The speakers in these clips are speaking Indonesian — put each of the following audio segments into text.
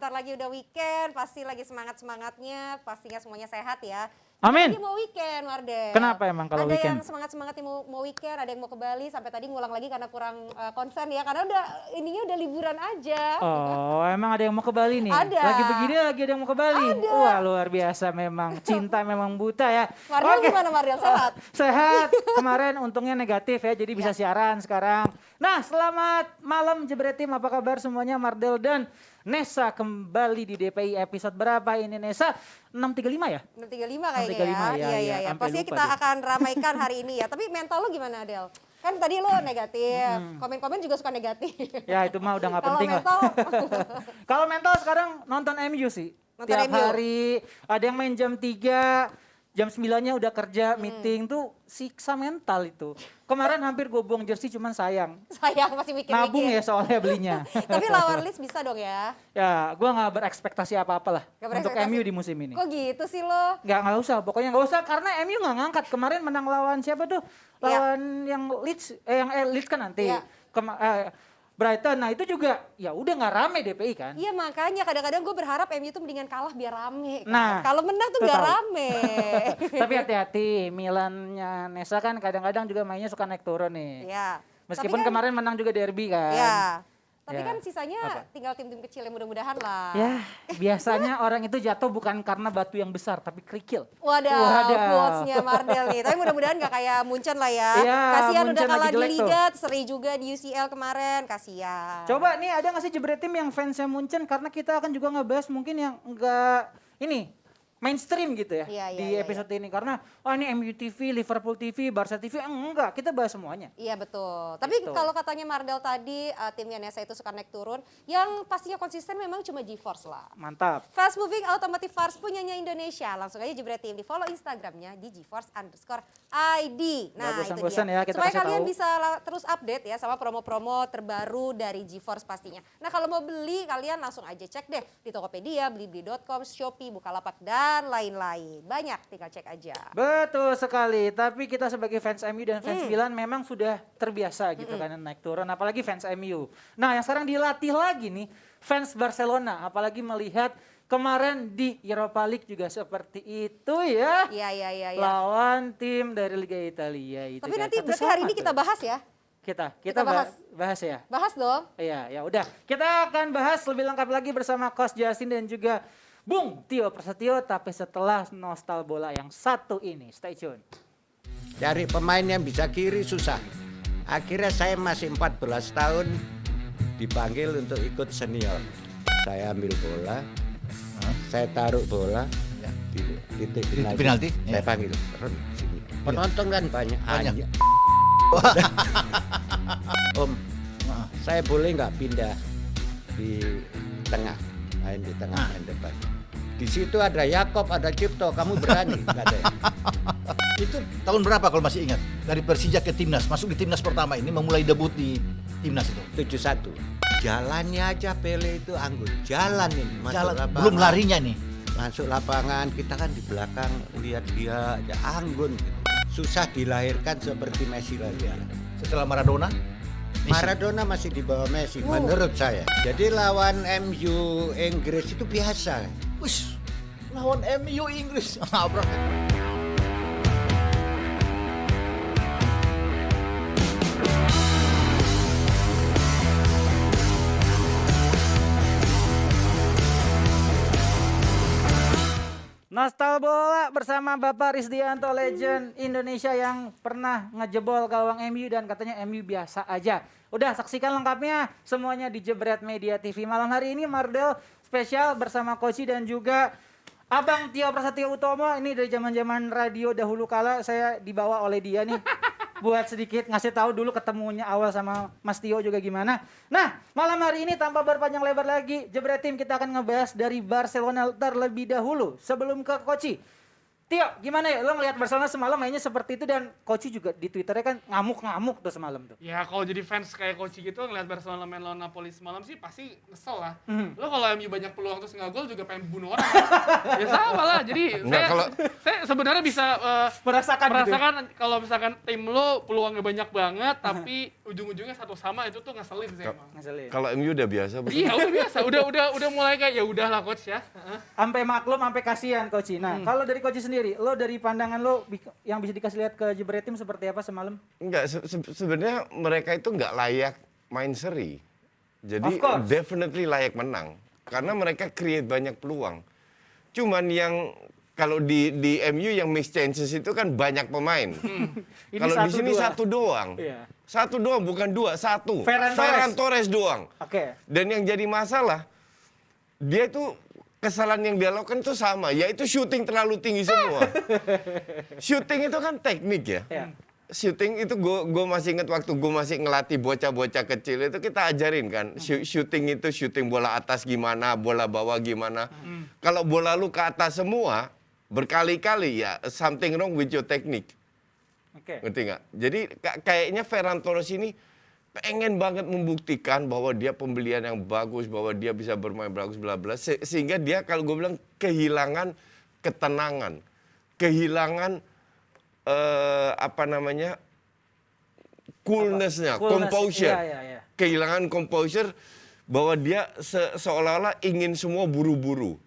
Bentar lagi udah weekend, pasti lagi semangat-semangatnya, pastinya semuanya sehat ya. Amin. Lagi mau weekend, Mardel. Kenapa emang kalau ada weekend? Yang semangat-semangat mau weekend, ada yang mau ke Bali, sampai tadi ngulang lagi karena kurang konsen ya, karena udah liburan aja. Oh, emang ada yang mau ke Bali nih? Ada. Lagi begini lagi ada yang mau ke Bali? Ada. Wah, luar biasa memang. Cinta memang buta ya. Mardel Oke. gimana Mardel, sehat? Sehat. Kemarin untungnya negatif ya, jadi bisa siaran sekarang. Nah, selamat malam Jebret Tim. Apa kabar semuanya? Mardel dan Nesa kembali di DPI episode berapa ini Nesa? 635 ya? 635 kayaknya 635 ya. ya, Iya. sampai Pastinya lupa kita deh. akan ramaikan hari ini ya. Tapi mental lo gimana, Del? Kan tadi lo negatif, komen-komen juga suka negatif. Ya itu mah udah gak Kalau penting lah. mental, Kalau mental sekarang nonton MU sih. Nonton Tiap MU. hari ada yang main jam 3, jam 9-nya udah kerja, meeting tuh siksa mental itu. Kemarin hampir gue buang jersey cuman sayang. sayang masih mikir-mikir. Nabung ya soalnya belinya. Tapi lawan Leeds bisa dong ya. Ya gue gak berekspektasi apa-apa lah Nggak untuk berekspektasi. MU di musim ini. Kok gitu sih lo? Nggak usah, pokoknya nggak usah karena MU nggak ngangkat. Kemarin menang lawan siapa tuh? Lawan yang Leeds, Leeds kan nanti. Iya. Brighton, nah itu juga ya udah nggak rame DPI kan. Iya makanya kadang-kadang gue berharap MU tuh mendingan kalah biar rame kan. Nah, Kalau menang tuh tuh gak tahu. rame. Tapi hati-hati, Milannya Nesa kan kadang-kadang juga mainnya suka naik turun nih. Iya. Meskipun Tapi kan, kemarin menang juga derby kan. Iya. Tapi Ya. kan sisanya Apa? tinggal tim-tim kecil yang mudah-mudahan lah. Ya, biasanya orang itu jatuh bukan karena batu yang besar, tapi kerikil. Waduh, quotes-nya Mardel nih. Tapi mudah-mudahan gak kayak Munchen lah ya. Iya, Kasihan udah Munchen kalah lagi di jelek tuh. Liga, seri juga di UCL kemarin. Kasihan. Coba nih ada nggak sih Jebret Tim yang fansnya Munchen? Karena kita akan juga ngebahas mungkin yang enggak ini mainstream gitu ya Iya, di iya, episode ini. Karena ini MU TV, Liverpool TV, Barca TV, enggak, kita bahas semuanya. Iya betul. Tapi Gitu. kalau katanya Mardel tadi timnya Nesa itu suka naik turun, yang pastinya konsisten memang cuma GeForce lah. Mantap. Fast Moving Automotive Parts punyanya Indonesia. Langsung aja Jebret Tim di follow Instagramnya di GeForce_ID. Nah Nggak itu bosan-bosan dia. ya kita Supaya kasih kalian tahu. bisa terus update ya sama promo-promo terbaru dari GeForce pastinya. Nah kalau mau beli kalian langsung aja cek deh di Tokopedia, Blibli.com, Shopee, Bukalapak dan lain-lain. Banyak tinggal cek aja. Betul sekali. Tapi kita sebagai fans MU dan fans Milan memang sudah terbiasa gitu kan naik turun. Apalagi fans MU. Nah yang sekarang dilatih lagi nih fans Barcelona. Apalagi melihat kemarin di Europa League juga seperti itu ya. Iya. Lawan tim dari Liga Italia itu. Tapi kan. nanti Tapi berarti hari sama ini kita tuh. bahas ya. Kita bahas. bahas ya. Bahas dong. Iya, ya udah. Kita akan bahas lebih lengkap lagi bersama Coach Justin dan juga Bung Tio Prasetyo, tapi setelah nostal bola yang satu ini. Stay tune. Cari pemain yang bisa kiri susah. Akhirnya saya masih 14 tahun dipanggil untuk ikut senior. Saya ambil bola, saya taruh bola di titik penalti, Saya ya. panggil, "Ron, sini." Penonton kan banyak. Banyak. Anjay. Om, saya boleh nggak pindah di tengah, main di tengah, main depan. Di situ ada Yakob, ada Cipto, kamu berani? Nggak ada. Itu tahun berapa kalau masih ingat? Dari Persija ke Timnas, masuk di Timnas pertama ini memulai debut di Timnas itu. 71. Jalannya aja Pele itu anggun. Jalan ini masuk Jalan, lapangan. belum larinya nih. Masuk lapangan, kita kan di belakang lihat dia aja anggun. Susah dilahirkan seperti Messi lagi. Setelah Maradona, Messi. Maradona masih di bawah Messi menurut saya. Jadi lawan MU Inggris itu biasa. Wih, lawan MU Inggris. Nabrak. Nostal bola bersama Bapak Rizdianto, legend Indonesia yang pernah ngejebol gawang MU dan katanya MU biasa aja. Udah saksikan lengkapnya semuanya di Jebret Media TV. Malam hari ini Mardel spesial bersama Koci dan juga Abang Tio Prasetyo Utomo. Ini dari zaman-zaman radio dahulu kala saya dibawa oleh dia nih. Buat sedikit ngasih tahu dulu ketemunya awal sama Mas Tio juga gimana. Nah, malam hari ini tanpa berpanjang lebar lagi, Jebret Tim kita akan ngebahas dari Barcelona terlebih dahulu sebelum ke Koci. Tio, gimana ya? Lo ngelihat Barcelona semalam mainnya seperti itu dan Coach juga di Twitternya kan ngamuk-ngamuk tuh semalam tuh. Ya kalau jadi fans kayak Coach gitu ngeliat Barcelona main lawan Napoli semalam sih pasti kesel lah. Lo kalau MU banyak peluang terus nggak gol juga pengen bunuh orang. Ya sama lah. Jadi saya sebenarnya bisa merasakan kalau misalkan tim lo peluangnya banyak banget tapi ujung-ujungnya satu sama itu tuh ngeselin sih emang. Ngeselin. Kalau MU udah biasa. Iya udah biasa, udah mulai kayak ya udahlah Coach ya. Sampai maklum, sampai kasihan Coach. Nah, kalau dari Coach sendiri, lo dari pandangan lo yang bisa dikasih lihat ke Jebret Tim seperti apa semalam? Enggak, sebenarnya mereka itu nggak layak main seri. Jadi Of course. definitely layak menang. Karena mereka create banyak peluang. Cuman yang kalau di MU yang miss chances itu kan banyak pemain. Ini Kalau di sini dua. satu doang. Iya. Satu doang, bukan dua, satu. Ferran Torres doang. Oke. Dan yang jadi masalah, dia itu kesalahan yang dia lakukan itu sama, yaitu syuting terlalu tinggi semua. Syuting itu kan teknik ya. Iya. Syuting itu gue masih ingat waktu gue masih ngelatih bocah-bocah kecil itu kita ajarin kan. Syuting itu syuting bola atas gimana, bola bawah gimana. Kalau bola lu ke atas semua, berkali-kali ya something wrong with your technique. Oke. Ngerti nggak? Jadi kayaknya Ferran Torres ini pengen banget membuktikan bahwa dia pembelian yang bagus, bahwa dia bisa bermain bagus, bla bla. Sehingga dia kalau gue bilang kehilangan ketenangan, kehilangan coolness-nya, composure. Iya. Kehilangan composure bahwa dia seolah-olah ingin semua buru-buru.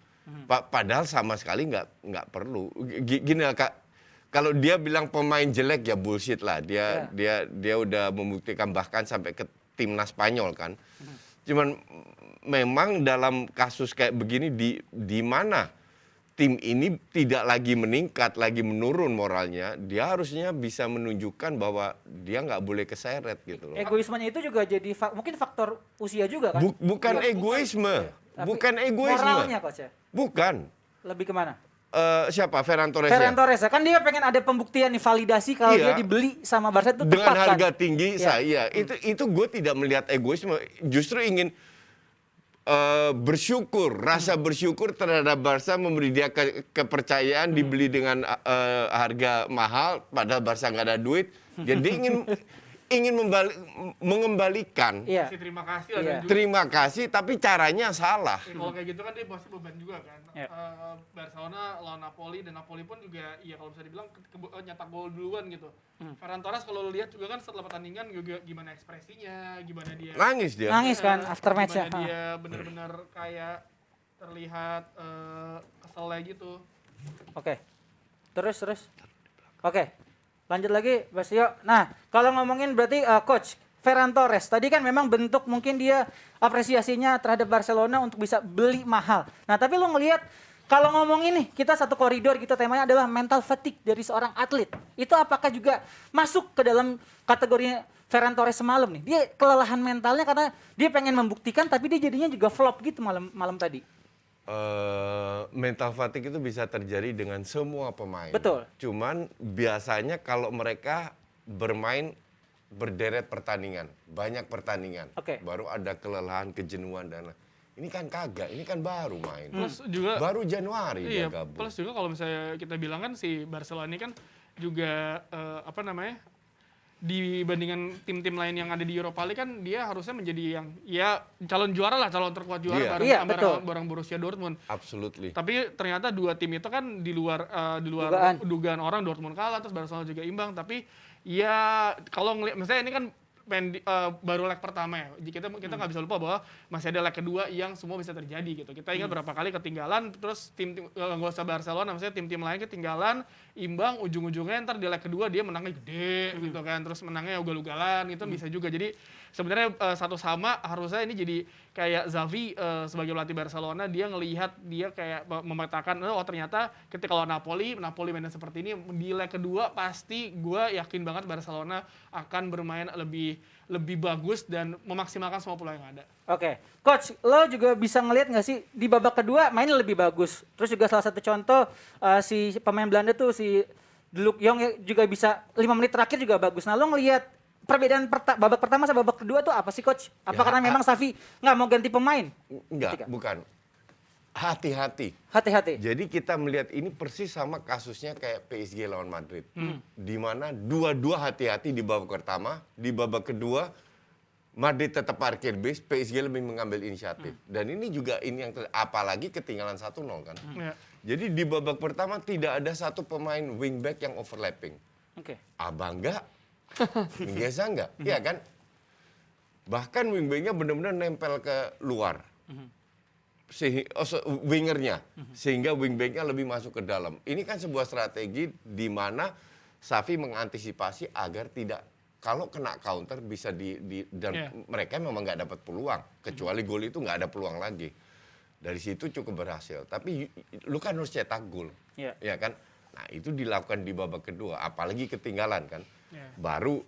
Padahal sama sekali nggak perlu. Gini lah Kak. Kalau dia bilang pemain jelek ya bullshit lah. Dia udah membuktikan bahkan sampai ke timnas Spanyol kan. Cuman memang dalam kasus kayak begini di mana tim ini tidak lagi meningkat, lagi menurun moralnya, dia harusnya bisa menunjukkan bahwa dia nggak boleh keseret gitu loh. Egoismenya itu juga jadi mungkin faktor usia juga kan? Bukan egoisme. Tapi Bukan egoisme. Moralnya Coach ya? Bukan. Lebih kemana? Siapa? Ferran Torres Ferran ya? Torres ya, kan dia pengen ada pembuktian nih, validasi kalau Iya. dia dibeli sama Barca itu Dengan tepat harga kan? tinggi Iya. saya. Itu gue tidak melihat egoisme. Justru ingin bersyukur, rasa bersyukur terhadap Barca memberi dia kepercayaan dibeli dengan harga mahal, padahal Barca nggak ada duit. Jadi ingin mengembalikan. Iya. Kasih terima kasih lah Iya. dan juga Terima kasih, tapi caranya salah. kalau kayak gitu kan dia pasti beban juga kan. Iya. Barcelona lawan Napoli dan Napoli pun juga ya kalau bisa dibilang nyetak gol duluan gitu. Ferran Torres kalau lu lihat juga kan setelah pertandingan juga gimana ekspresinya, gimana dia Nangis dia. Nangis kan after match ya. gimana dia benar-benar kayak terlihat keselnya gitu. Oke. Terus. Oke. Lanjut lagi, Basio. Nah, kalau ngomongin berarti Coach Ferran Torres, tadi kan memang bentuk mungkin dia apresiasinya terhadap Barcelona untuk bisa beli mahal. Nah, tapi lo ngelihat kalau ngomongin nih, kita satu koridor gitu, temanya adalah mental fatigue dari seorang atlet. Itu apakah juga masuk ke dalam kategorinya Ferran Torres semalam nih? Dia kelelahan mentalnya karena dia pengen membuktikan tapi dia jadinya juga flop gitu malam tadi. Mental fatigue itu bisa terjadi dengan semua pemain. Betul. Cuman biasanya kalau mereka bermain berderet pertandingan, banyak pertandingan, Oke. baru ada kelelahan, kejenuhan dan ini kan kagak, ini kan baru main. Plus juga Baru Januari iya, dia gabung. plus juga kalau misalnya kita bilang kan si Barcelona ini kan juga dibandingkan tim-tim lain yang ada di Europa League kan dia harusnya menjadi yang ya calon juara lah, calon terkuat juara Iya. bareng Iya, betul. bareng Borussia Dortmund. Absolutely. Tapi ternyata dua tim itu kan di luar Dugaan. dugaan orang, Dortmund kalah terus Barcelona juga imbang, tapi ya kalau ngelihat misalnya ini kan baru leg pertama ya. Kita nggak bisa lupa bahwa masih ada leg kedua yang semua bisa terjadi gitu. Kita ingat berapa kali ketinggalan terus tim nggak usah Barcelona, maksudnya tim-tim lain ketinggalan, imbang, ujung-ujungnya ntar di leg kedua dia menangnya gede gitu kan. Terus menangnya ugal-ugalan itu bisa juga. Jadi sebenarnya satu sama harusnya ini jadi kayak Xavi sebagai pelatih Barcelona, dia ngelihat, dia kayak memetakan oh ternyata ketika lawan Napoli mainnya seperti ini, di leg kedua pasti gue yakin banget Barcelona akan bermain lebih bagus dan memaksimalkan semua peluang yang ada. Oke, Coach, lo juga bisa ngelihat nggak sih di babak kedua mainnya lebih bagus. Terus juga salah satu contoh si pemain Belanda tuh si De Luc Jong ya, juga bisa 5 menit terakhir juga bagus. Nah lo ngelihat perbedaan babak pertama sama babak kedua tuh apa sih Coach? Apa Ya, karena memang Xavi nggak mau ganti pemain? Enggak, bukan. hati-hati. Hati-hati. Jadi kita melihat ini persis sama kasusnya kayak PSG lawan Madrid. Di mana dua-dua hati-hati di babak pertama, di babak kedua Madrid tetap parkir bis, PSG lebih mengambil inisiatif. Dan ini juga yang apalagi ketinggalan 1-0 kan. Ya. Jadi di babak pertama tidak ada satu pemain wingback yang overlapping. Oke. Abang enggak, Minggesa enggak, iya kan? Bahkan wingbacknya benar-benar nempel ke luar. Wingernya, sehingga wingbacknya lebih masuk ke dalam. Ini kan sebuah strategi di mana Xavi mengantisipasi agar tidak, kalau kena counter bisa dan mereka memang nggak dapat peluang, kecuali gol itu nggak ada peluang lagi. Dari situ cukup berhasil. Tapi lu kan harus cetak gol, ya kan? Nah itu dilakukan di babak kedua, apalagi ketinggalan kan. Baru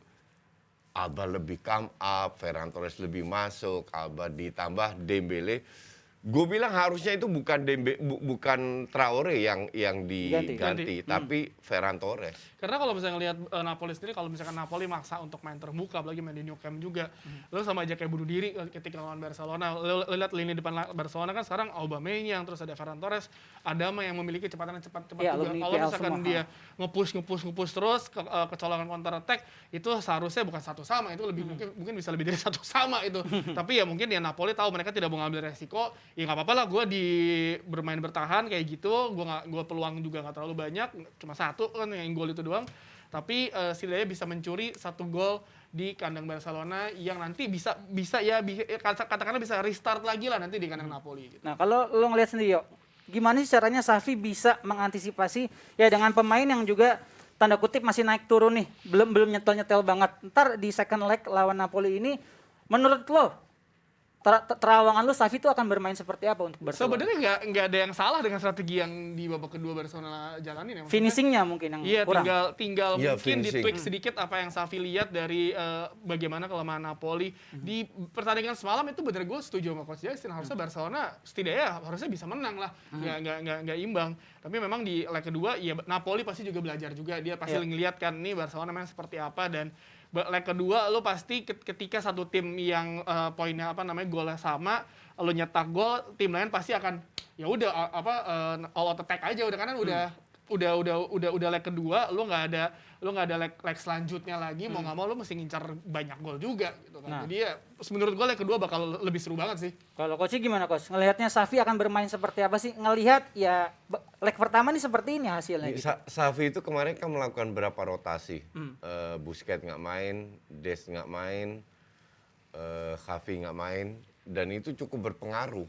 Alba lebih come up, Ferran Torres lebih masuk, Alba ditambah Dembele. Gue bilang harusnya itu bukan Traore yang diganti, tapi Ferran Torres. Karena kalau misalnya ngelihat Napoli sendiri, kalau misalkan Napoli maksa untuk main terbuka, apalagi main di Nou Camp juga, lo sama aja kayak bunuh diri ketika lawan Barcelona. Lo lihat lini depan Barcelona kan sekarang Aubameyang, terus ada Ferran Torres, Adama yang memiliki kecepatan yang cepat Ya, juga. Kalau misalkan dia nge-push terus, kecolongan counter attack, itu seharusnya bukan 1 sama, itu lebih mungkin bisa lebih dari 1 sama itu. Tapi ya mungkin ya Napoli tahu mereka tidak mau ngambil resiko. Ya nggak apa-apa lah, gue bermain bertahan kayak gitu, gue peluang juga nggak terlalu banyak, cuma 1 kan yang gol itu doang. Tapi setidaknya bisa mencuri 1 gol di kandang Barcelona yang nanti bisa katakanlah bisa restart lagi lah nanti di kandang Napoli. Gitu. Nah kalau lo ngeliat sendiri, Yo, gimana sih caranya Xavi bisa mengantisipasi ya dengan pemain yang juga tanda kutip masih naik turun nih, belum nyetel banget. Ntar di second leg lawan Napoli ini, menurut lo terawangan lu Xavi itu akan bermain seperti apa untuk Barcelona? Sebenarnya nggak ada yang salah dengan strategi yang di babak kedua Barcelona jalanin ya. Finishingnya mungkin yang kurang. Tinggal Ya, mungkin finishing. ditweak sedikit apa yang Xavi lihat dari bagaimana kelemahan Napoli di pertandingan semalam. Itu bener, gue setuju sama Coach Justin, harusnya Barcelona setidaknya harusnya bisa menang lah, nggak imbang. Tapi memang di leg kedua ya Napoli pasti juga belajar juga, dia pasti ngeliat kan nih Barcelona main seperti apa, dan leg kedua lo pasti ketika satu tim yang poinnya golnya sama, lo nyetak gol, tim lain pasti akan ya udah all out attack aja udah, karena udah leg kedua, lo nggak ada leg selanjutnya lagi, mau nggak mau lo mesti ngincar banyak gol juga gitu kan. Nah. Jadi ya menurut gue leg kedua bakal lebih seru banget sih. Kalau Coach gimana Coach? Ngelihatnya Xavi akan bermain seperti apa sih? Ngelihat ya leg pertama nih seperti ini hasilnya gitu. Xavi itu kemarin kan melakukan berapa rotasi. Busquets nggak main, Des nggak main, Xavi nggak main, dan itu cukup berpengaruh.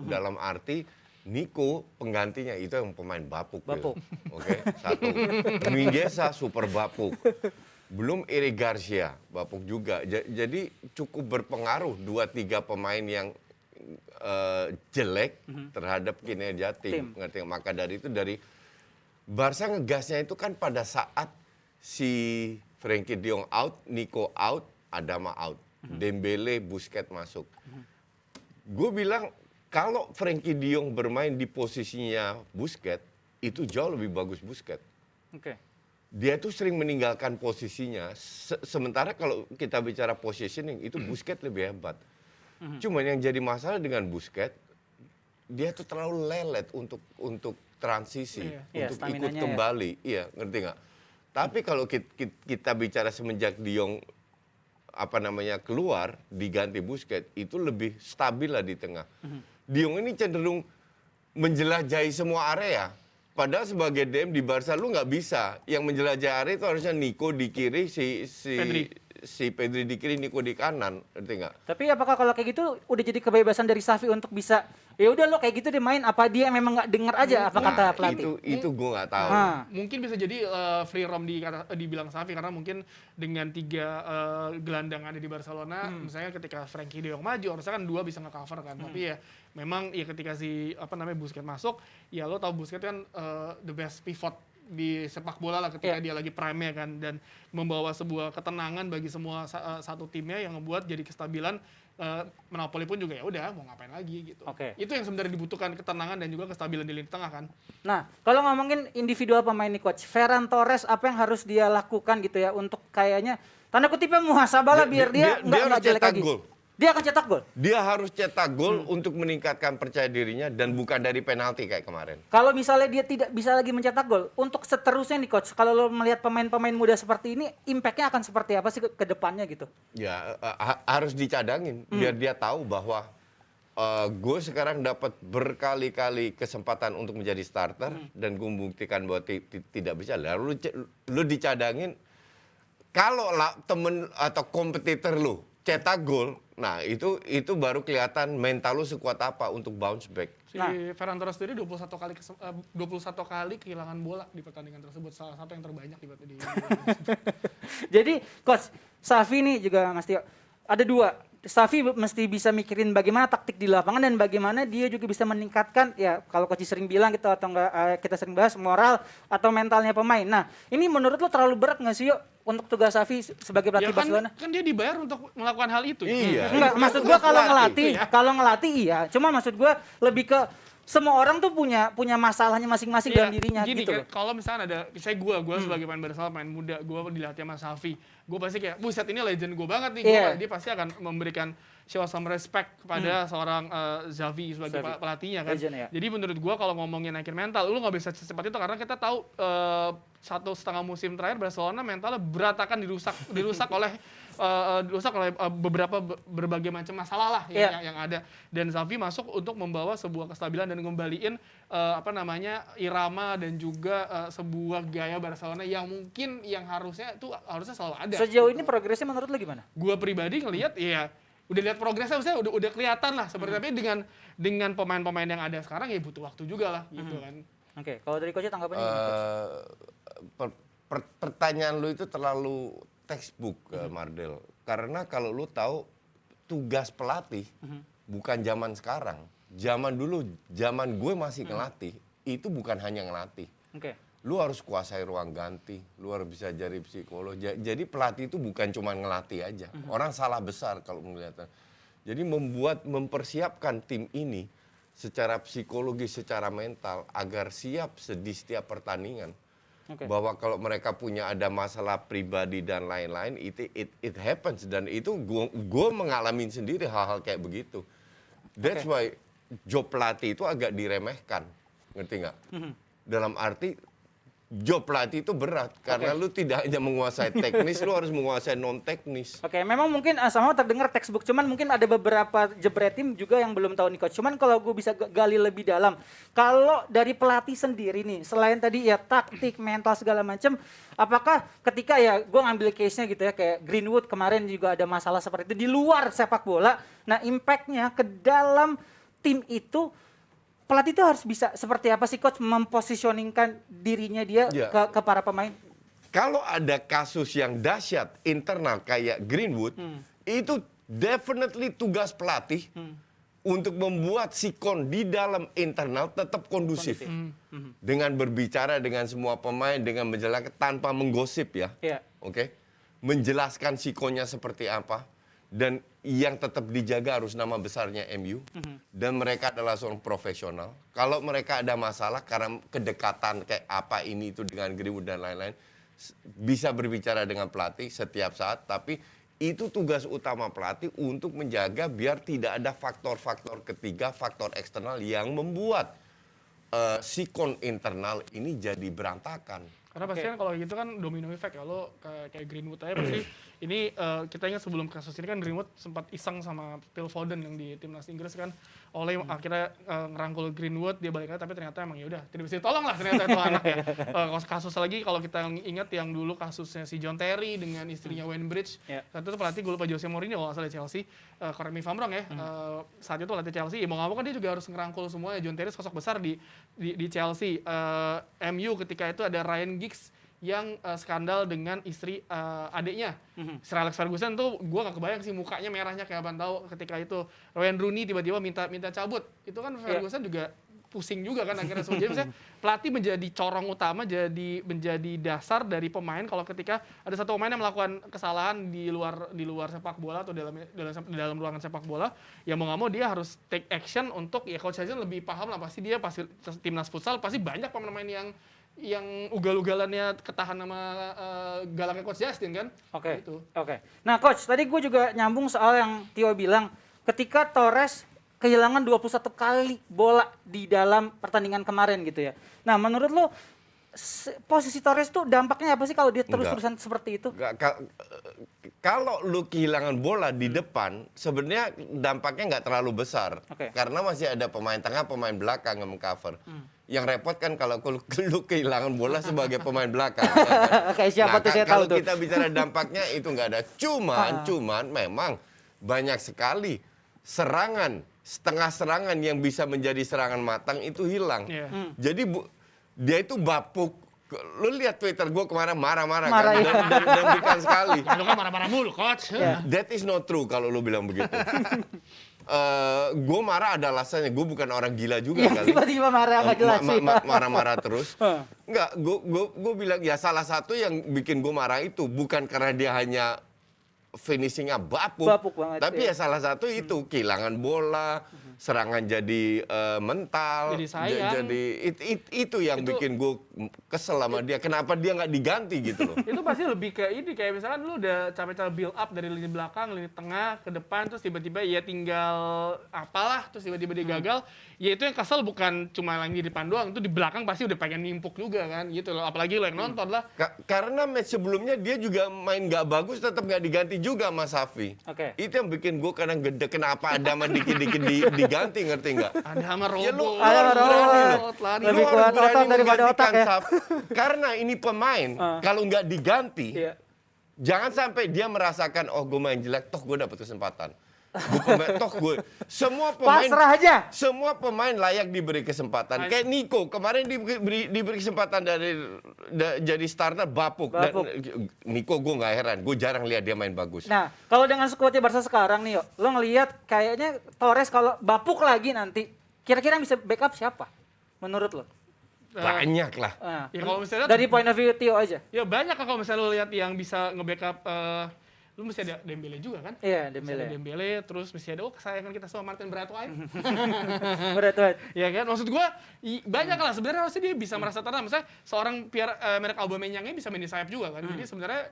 Dalam arti Nico penggantinya itu yang pemain bapuk. Oke, 1. Minggesa super bapuk. Belum Eric Garcia, bapuk juga. Jadi cukup berpengaruh 2-3 pemain yang jelek terhadap kinerja tim. Ngerti? Maka dari itu dari Barca ngegasnya itu kan pada saat si Frenkie de Jong out, Nico out, Adama out. Dembele, Busquets masuk. Gue bilang kalau Frenkie de Jong bermain di posisinya Busquets, itu jauh lebih bagus Busquets. Oke. Dia tuh sering meninggalkan posisinya, sementara kalau kita bicara positioning, itu Busquets lebih hebat. Cuman yang jadi masalah dengan Busquets, dia tuh terlalu lelet untuk transisi, untuk ikut kembali. Iya, ngerti nggak? Tapi kalau kita bicara semenjak De Jong keluar, diganti Busquets, itu lebih stabil lah di tengah. De Jong ini cenderung menjelajahi semua area. Padahal sebagai DM di Barca lu nggak bisa. Yang menjelajahi area itu harusnya Nico di kiri, si Pedri di kiri, Nico di kanan, ngerti nggak? Tapi apakah kalau kayak gitu udah jadi kebebasan dari Xavi untuk bisa ya udah lo kayak gitu deh main, apa dia memang nggak dengar aja apa kata pelatih? Itu gue nggak tahu. Mungkin bisa jadi free roam dibilang Xavi, karena mungkin dengan 3 gelandang ada di Barcelona, misalnya ketika Frenkie de Jong maju, harusnya kan 2 bisa nge-cover kan. Tapi ya memang ya ketika si Busquets masuk, ya lo tau Busquets kan the best pivot di sepak bola lah ketika dia lagi prime-nya kan, dan membawa sebuah ketenangan bagi semua satu timnya yang ngebuat jadi kestabilan. Napoli pun juga ya udah mau ngapain lagi gitu. Itu yang sebenarnya dibutuhkan, ketenangan dan juga kestabilan di lini tengah kan. Nah, kalau ngomongin individual pemain nih Coach, Ferran Torres apa yang harus dia lakukan gitu ya untuk kayaknya tanda kutipnya muhasabah lah biar dia nggak jelek lagi. Dia akan cetak gol. Dia harus cetak gol untuk meningkatkan percaya dirinya dan bukan dari penalti kayak kemarin. Kalau misalnya dia tidak bisa lagi mencetak gol, untuk seterusnya nih coach, kalau lo melihat pemain-pemain muda seperti ini, impact-nya akan seperti apa sih ke depannya gitu? Ya harus dicadangin biar dia tahu bahwa gue sekarang dapat berkali-kali kesempatan untuk menjadi starter dan gue membuktikan bahwa tidak bisa. Lalu lu dicadangin, kalau temen atau kompetitor lu cetak gol, nah itu baru kelihatan mental lu sekuat apa untuk bounce back. Si Ferran Torres sendiri 21 kali kehilangan bola di pertandingan tersebut, salah satu yang terbanyak di Jadi coach Safi nih juga Mas Tio, ada dua. Safi mesti bisa mikirin bagaimana taktik di lapangan dan bagaimana dia juga bisa meningkatkan, ya kalau coach sering bilang gitu atau enggak kita sering bahas, moral atau mentalnya pemain. Nah ini menurut lo terlalu berat nggak sih yuk untuk tugas Safi sebagai pelatih Barcelona? Kan dia dibayar untuk melakukan hal itu. Iya. Enggak, maksud gua kalau ngelatih iya. Cuma maksud gua lebih ke semua orang tuh punya masalahnya masing-masing dalam dirinya gini, gitu loh. Kalau misalnya ada, saya gue sebagai pemain Barcelona, pemain muda, gue dilatih sama Xavi, gue pasti kayak, buset ini legend gue banget nih, dia pasti akan memberikan show some respect kepada seorang Xavi sebagai pelatihnya kan. Legend, ya. Jadi menurut gue kalau ngomongin naikin mental, lu nggak bisa secepat itu karena kita tahu 1,5 musim terakhir Barcelona mentalnya berantakan dirusak oleh berbagai macam masalah lah yang ada, dan Xavi masuk untuk membawa sebuah kestabilan dan ngembaliin irama dan juga sebuah gaya Barcelona yang mungkin yang harusnya selalu ada. Sejauh ini progresnya menurut lo gimana? Gue pribadi ngelihat ya udah lihat progresnya, maksudnya udah kelihatan lah seperti tapi dengan pemain-pemain yang ada sekarang ya butuh waktu juga lah gitu kan. Oke, kalau dari coach tanggapannya gimana? Pertanyaan lu itu terlalu textbook Mardel, karena kalau lu tahu tugas pelatih bukan zaman sekarang. Zaman dulu, zaman gue masih ngelatih, itu bukan hanya ngelatih. Oke. Lu harus kuasai ruang ganti, lu harus bisa jadi psikolog. Jadi pelatih itu bukan cuma ngelatih aja. Orang salah besar kalau melihatnya. Jadi mempersiapkan tim ini secara psikologis, secara mental agar siap di setiap pertandingan. Okay. Bahwa kalau mereka punya ada masalah pribadi dan lain-lain, it happens, dan itu gue mengalami sendiri hal-hal kayak begitu. That's why job pelatih itu agak diremehkan, ngerti nggak? Dalam arti job pelatih itu berat karena lu tidak hanya menguasai teknis, lu harus menguasai non teknis. Oke, memang mungkin sama terdengar textbook, cuman mungkin ada beberapa jebret tim juga yang belum tahu nih coach. Cuman kalau gue bisa gali lebih dalam, kalau dari pelatih sendiri nih, selain tadi ya taktik, mental segala macam, apakah ketika ya gue ngambil case-nya gitu ya kayak Greenwood kemarin juga ada masalah seperti itu di luar sepak bola, nah impact-nya ke dalam tim itu, pelatih itu harus bisa seperti apa sih coach mempositioningkan dirinya dia ke para pemain? Kalau ada kasus yang dahsyat internal kayak Greenwood, itu definitely tugas pelatih untuk membuat sikon di dalam internal tetap kondusif. Dengan berbicara dengan semua pemain, dengan menjelaskan tanpa menggosip ya. Oke. Menjelaskan sikonnya seperti apa. Dan yang tetap dijaga harus nama besarnya MU. Dan mereka adalah seorang profesional. Kalau mereka ada masalah karena kedekatan kayak apa ini itu dengan Greenwood dan lain-lain, bisa berbicara dengan pelatih setiap saat. Tapi itu tugas utama pelatih untuk menjaga biar tidak ada faktor-faktor ketiga, faktor eksternal yang membuat sikon internal ini jadi berantakan. Karena pasti kan kalau gitu kan domino effect ya, lo kayak Greenwood aja pasti ini kita ingat sebelum kasus ini kan Greenwood sempat iseng sama Phil Foden yang di timnas Inggris kan, oleh akhirnya ngerangkul Greenwood, dia balik lagi tapi ternyata emang ya udah tidak bisa ditolong lah ternyata itu anaknya. Kasus lagi kalau kita ingat yang dulu kasusnya si John Terry dengan istrinya Wayne Bridge, saat itu pelatih gue lupa Jose Mourinho kalau nggak salah Chelsea, correct me if I'm wrong ya, saat itu pelatih Chelsea, mau nggak mau kan dia juga harus ngerangkul semua ya. John Terry sosok besar di Chelsea, MU ketika itu ada Ryan Giggs yang skandal dengan istri adiknya. Sir Alex Ferguson tuh gue gak kebayang sih mukanya merahnya kayak apaan tahu ketika itu Wayne Rooney tiba-tiba minta cabut. Itu kan Ferguson juga pusing juga kan akhirnya. Jadi misalnya pelatih menjadi corong utama, menjadi dasar dari pemain kalau ketika ada satu pemain yang melakukan kesalahan di luar sepak bola atau dalam ruangan sepak bola, ya mau nggak mau dia harus take action untuk, ya coach Hazard lebih paham lah, pasti timnas futsal pasti banyak pemain-pemain yang ugal-ugalannya ketahan sama galaknya Coach Justin kan. Oke. Gitu. Oke. Nah, coach, tadi gue juga nyambung soal yang Tio bilang ketika Torres kehilangan 21 kali bola di dalam pertandingan kemarin gitu ya. Nah, menurut lo posisi Torres tuh dampaknya apa sih kalau dia terus-terusan seperti itu? Kalau lu kehilangan bola di depan, sebenarnya dampaknya nggak terlalu besar. Oke. Karena masih ada pemain tengah, pemain belakang yang mengcover. Yang repot kan kalau lu kehilangan bola sebagai pemain belakang. Ya kan? Kayak siapa tuh saya tahu kalau tuh. kita bicara dampaknya itu nggak ada. Cuman memang banyak sekali serangan, setengah serangan yang bisa menjadi serangan matang itu hilang. Iya. Jadi dia itu bapuk. Lu lihat Twitter gue kemarin marah-marah Marah, kan, iya. dan bukan sekali. Lu kan marah-marah mulu, Coach. Iya. That is not true kalau lu bilang begitu. Gue marah ada alasannya, gue bukan orang gila juga Iya, kali. tiba-tiba marah nggak jelas sih. Marah-marah terus. Enggak, gue bilang ya salah satu yang bikin gue marah itu bukan karena dia hanya finishingnya bapuk. Bapuk banget, Tapi iya. ya salah satu itu kehilangan bola, serangan jadi mental. Jadi sayang. Itu yang bikin gue kesel sama dia. Kenapa dia nggak diganti gitu loh? Itu pasti lebih ke ini, kayak misalkan lu udah capek-capek build up dari lini belakang, lini tengah ke depan, terus tiba-tiba ya tinggal apalah, terus tiba-tiba dia gagal. Ya itu yang kesel bukan cuma lagi di depan doang, itu di belakang pasti udah pengen nimpuk juga kan gitu loh. Apalagi lo yang nonton lah. Karena match sebelumnya dia juga main nggak bagus, tetap nggak diganti juga Mas Safi. Oke. Itu yang bikin gue kadang gede. Kenapa ada mah dikit-dikit diganti, ngerti nggak? Ada sama Ya lu Robo. Ada sama Robo. Lari. Lebih Lu harus kuat berani otot daripada menggantikan otak ya. Safi. Karena ini pemain, kalau nggak diganti, Iya. jangan sampai dia merasakan, oh gue main jelek, toh gue dapet kesempatan. Semua pemain Pasrah aja. semua pemain layak diberi kesempatan. Kayak Nico kemarin diberi kesempatan jadi starter bapuk. Bapuk. Dan Nico gue nggak heran, gue jarang lihat dia main bagus. Nah, kalau dengan skuadnya Barca sekarang nih, lo ngelihat kayaknya Torres kalau bapuk lagi nanti, kira-kira bisa backup siapa? Menurut lo? Banyak lah. Nah, Ya kalau misalnya dari point of view Tio aja. ya banyak kan kalau misalnya lu lihat yang bisa nge-backup lu mesti ada Dembele juga kan? Iya, Mesti ada Dembele. Dembele, terus mesti ada kesayangan kita sama Martin Braithwaite. Berat banget. Ya kan, maksud gua banyak lah sebenarnya harusnya dia bisa merasa tenang. Misalnya seorang Pierre-Emerick Aubameyang-nya bisa main di sayap juga kan. Jadi sebenarnya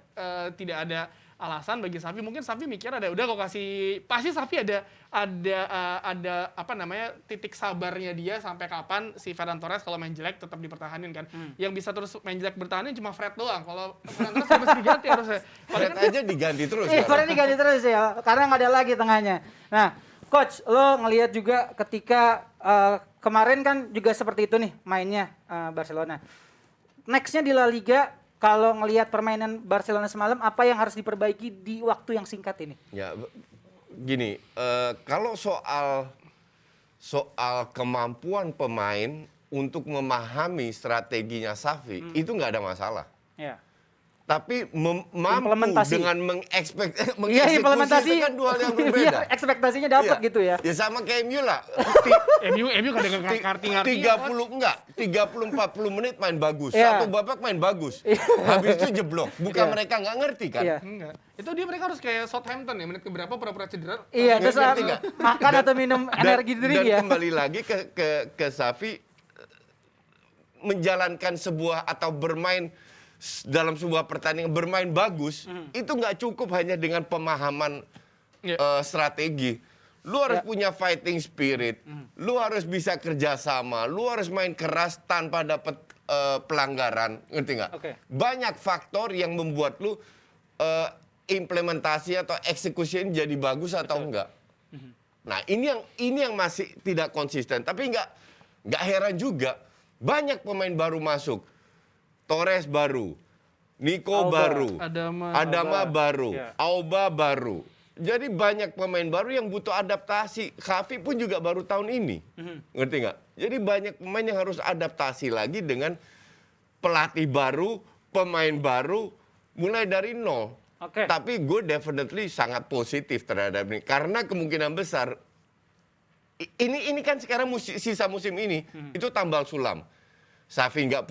tidak ada alasan bagi Xavi. Mungkin Xavi mikir udah kok kasih, pasti Xavi ada apa namanya titik sabarnya dia sampai kapan si Ferran Torres kalau main jelek tetap dipertahanin kan. Yang bisa terus main jelek bertahanin cuma Fred doang. Kalau Ferran Torres harus diganti harusnya. Fred aja diganti terus. Iya, sekarang. Fred diganti terus ya, karena nggak ada lagi tengahnya. Nah, Coach, lo ngelihat juga ketika kemarin kan juga seperti itu nih mainnya Barcelona. Nextnya di La Liga, kalau ngelihat permainan Barcelona semalam, apa yang harus diperbaiki di waktu yang singkat ini? Ya, gini, kalau soal kemampuan pemain untuk memahami strateginya Xavi, itu nggak ada masalah. Ya. Tapi mampu Implementasi. dengan Iya, mengeksekusi implementasi. itu kan dua hal yang berbeda. Iya, ekspektasinya dapat Iya. gitu ya. Ya sama kayak MU lah. MU kadang ngerti-ngerti. 40 menit main bagus. Iya. Satu babak main bagus. Habis itu jeblok. Bukan Iya. mereka nggak ngerti kan? Iya. Enggak. Itu mereka harus kayak Southampton ya, menit keberapa pura-pura cedera. Iya, terus Ngerti nggak? makan atau minum energi drink dan ya. kembali lagi ke Xavi menjalankan sebuah atau bermain dalam sebuah pertandingan bermain bagus itu nggak cukup hanya dengan pemahaman strategi. Lu harus punya fighting spirit, lu harus bisa kerjasama, lu harus main keras tanpa dapat pelanggaran, ngerti nggak? Oke. Banyak faktor yang membuat lu implementasi atau eksekusi ini jadi bagus atau enggak. Nah ini yang masih tidak konsisten, tapi nggak heran juga banyak pemain baru masuk. Torres baru, Nico Auba, baru, Adama baru, Ya. Auba baru. Jadi banyak pemain baru yang butuh adaptasi. Xavi pun juga baru tahun ini, ngerti nggak? Jadi banyak pemain yang harus adaptasi lagi dengan pelatih baru, pemain baru, mulai dari nol. Oke. Tapi gue definitely sangat positif terhadap ini karena kemungkinan besar ini kan sekarang sisa musim ini itu tambal sulam. Xavi nggak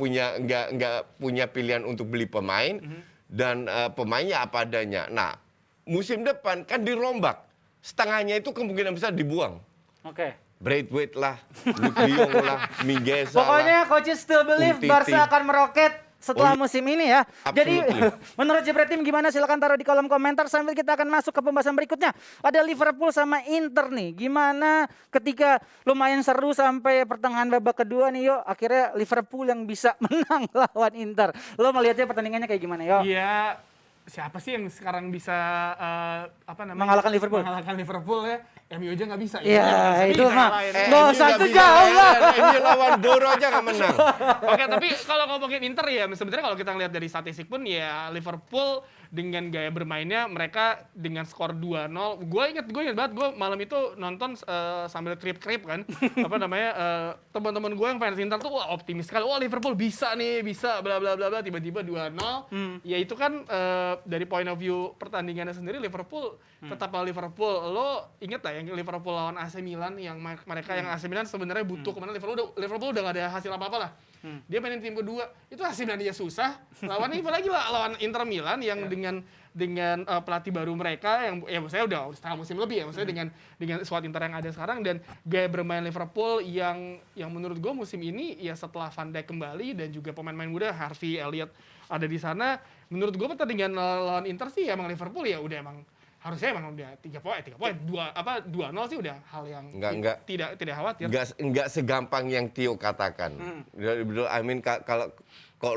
punya pilihan untuk beli pemain dan pemainnya apa adanya. Nah musim depan kan dirombak, setengahnya itu kemungkinan besar dibuang. Oke. Braithwaite lah, Luke de Jong lah, Mingueza Pokoknya lah. coach still believe Umtiti. Barca akan meroket setelah Oh, musim ini ya. Jadi absolutely. menurut Jebret Tim gimana, silakan taruh di kolom komentar sambil kita akan masuk ke pembahasan berikutnya. Ada Liverpool sama Inter nih. Gimana ketika lumayan seru sampai pertengahan babak kedua nih, yo akhirnya Liverpool yang bisa menang lawan Inter. Lo melihatnya pertandingannya kayak gimana, yo? Iya, siapa sih yang sekarang bisa Mengalahkan Liverpool? Mengalahkan Liverpool ya. MU aja nggak bisa. Iya, Bisa itu mah. ngalahin. Nggak MU usah nggak tuh bisa jauh lah. MU lawan Boro aja nggak menang. Oke, tapi kalau ngomongin Inter ya, sebenarnya kalau kita ngelihat dari statistik pun ya Liverpool dengan gaya bermainnya mereka dengan skor 2-0. Gue inget banget, gue malam itu nonton sambil krip-krip kan. Teman-teman gue yang fans Inter tuh wah optimis sekali. Wah Liverpool bisa nih, bisa bla bla bla bla, tiba-tiba 2-0. Ya itu kan dari point of view pertandingannya sendiri Liverpool tetaplah Liverpool. Lo inget lah yang Liverpool lawan AC Milan yang mereka yang AC Milan sebenarnya butuh kemana Liverpool udah gak ada hasil apa-apa lah. Dia mainin tim kedua, itu AC Milan dia susah. Lawan ini apalagi lah lawan Inter Milan yang dengan pelatih baru mereka yang ya maksudnya udah setengah musim lebih ya, maksudnya dengan squad Inter yang ada sekarang dan gaya bermain Liverpool yang menurut gue musim ini ya setelah Van Dijk kembali dan juga pemain-pemain muda Harvey Elliott ada di sana, menurut gue pertandingan lawan Inter sih emang Liverpool ya udah emang harusnya emang udah 3 poin 2-0 sih udah hal yang tidak khawatir. Enggak segampang yang Tio katakan. I mean kalau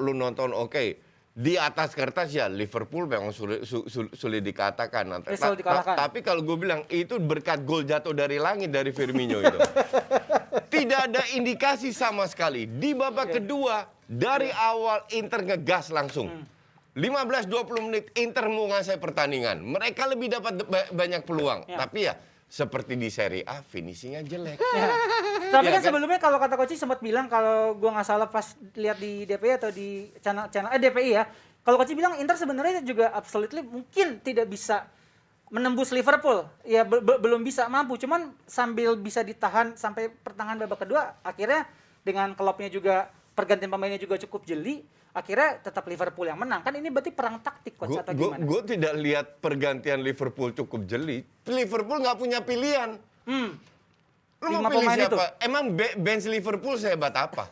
lu nonton oke, di atas kertas ya Liverpool memang sulit dikatakan. Sulit dikalahkan. Tapi kalau gue bilang itu berkat gol jatuh dari langit dari Firmino itu. Tidak ada indikasi sama sekali. Di babak kedua dari awal Inter ngegas langsung. 15-20 menit Inter menguasai pertandingan. Mereka lebih dapat banyak peluang. Tapi ya seperti di Serie A finishingnya jelek. Tapi Ya kan sebelumnya kalau kata coach sempat bilang, kalau gua nggak salah pas lihat di DPI atau di channel DPI ya, kalau coach bilang Inter sebenarnya juga absolutely mungkin tidak bisa menembus Liverpool. Ya belum bisa mampu, cuman sambil bisa ditahan sampai pertengahan babak kedua, akhirnya dengan Kloppnya juga pergantian pemainnya juga cukup jeli, akhirnya tetap Liverpool yang menang. Kan ini berarti perang taktik coach atau gimana? Gue tidak lihat pergantian Liverpool cukup jeli. Liverpool nggak punya pilihan. Lu 5 mau pilih pemain siapa? itu. Emang bench Liverpool sehebat apa?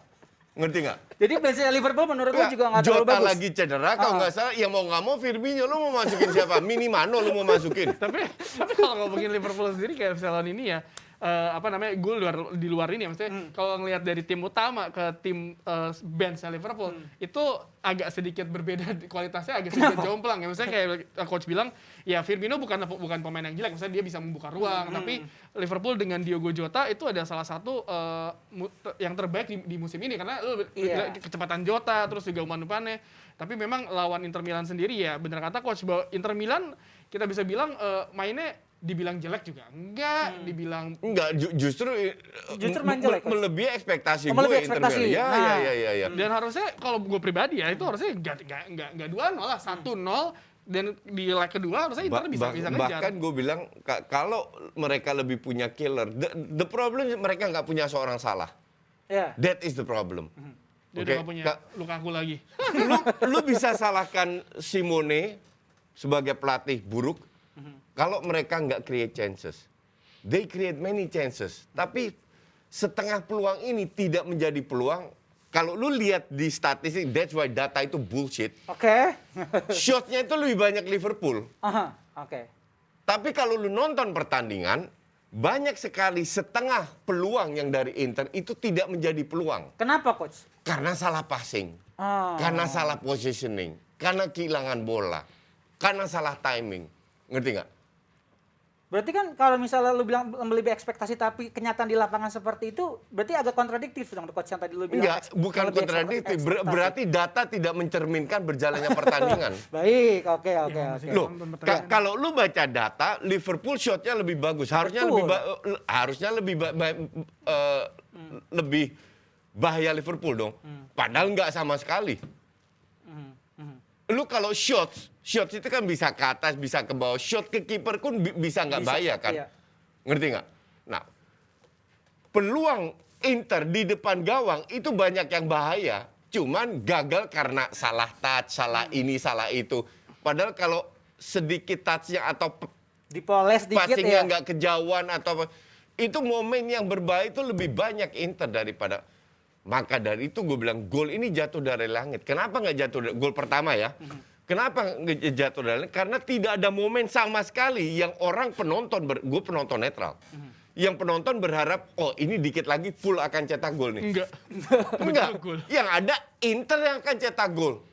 Ngerti nggak? Jadi benchnya Liverpool menurut lu juga nggak terlalu Jota bagus. lagi cedera, kalau nggak salah, ya mau nggak mau Firmino, lu mau masukin siapa? Minimano lu mau masukin. tapi kalau ngomongin Liverpool sendiri kayak misalnya ini ya gue di luar ini ya, maksudnya kalau ngelihat dari tim utama ke tim bench Liverpool itu agak sedikit berbeda, kualitasnya agak sedikit jomplang ya, maksudnya kayak coach bilang ya Firmino bukan pemain yang jelek, maksudnya dia bisa membuka ruang, tapi Liverpool dengan Diogo Jota itu ada salah satu yang terbaik di musim ini karena kecepatan Jota terus juga umpan umpannya. Tapi memang lawan Inter Milan sendiri ya benar kata coach bahwa Inter Milan kita bisa bilang mainnya dibilang jelek juga enggak, dibilang justru main jelek, Coach. melebihi ekspektasi gue Melebihi Inter ekspektasi. Milan. Nah. Ya. dan harusnya kalau gue pribadi ya itu harusnya enggak 2-0 lah, 1-0 dan di leg kedua harusnya Inter bisa ngejar. Bahkan gue bilang kalau mereka lebih punya killer, the problem mereka nggak punya seorang Salah. Ya. That is the problem. Dia Oke, udah gak punya Lukaku lagi. lu bisa salahkan Simone sebagai pelatih buruk kalau mereka nggak create chances. They create many chances, tapi setengah peluang ini tidak menjadi peluang. Kalau lu lihat di statistik, that's why data itu bullshit. Oke. Shotnya itu lebih banyak Liverpool. Aha, oke. Tapi kalau lu nonton pertandingan, banyak sekali setengah peluang yang dari Inter itu tidak menjadi peluang. Kenapa coach? Karena salah passing, karena salah positioning, karena kehilangan bola, karena salah timing. Ngerti nggak? Berarti kan kalau misalnya lu bilang melebihi ekspektasi tapi kenyataan di lapangan seperti itu, berarti agak kontradiktif dong coach yang tadi lu bilang. Enggak, bukan kontradiktif. Berarti data tidak mencerminkan berjalannya pertandingan. Baik, oke. Loh, kalau lu baca data, Liverpool shotnya lebih bagus. Harusnya lebih bahaya Liverpool dong. Padahal nggak sama sekali. Lu kalau shots itu kan bisa ke atas, bisa ke bawah. Shot ke kiper pun bisa nggak bahaya kan? Iya. Ngerti nggak? Nah, peluang Inter di depan gawang itu banyak yang bahaya. Cuman gagal karena salah touch, salah ini, salah itu. Padahal kalau sedikit touch-nya atau Dipoles dikit passing-nya ya. nggak kejauhan atau apa, Itu momen yang berbahaya itu lebih banyak Inter daripada. Maka dari itu gue bilang gol ini jatuh dari langit. Kenapa nggak jatuh dari gol pertama ya? Kenapa nggak jatuh dari langit? Karena tidak ada momen sama sekali yang orang penonton, gue penonton netral. Yang penonton berharap, oh ini dikit lagi full akan cetak gol nih. Enggak. Enggak. Gol. Yang ada Inter yang akan cetak gol.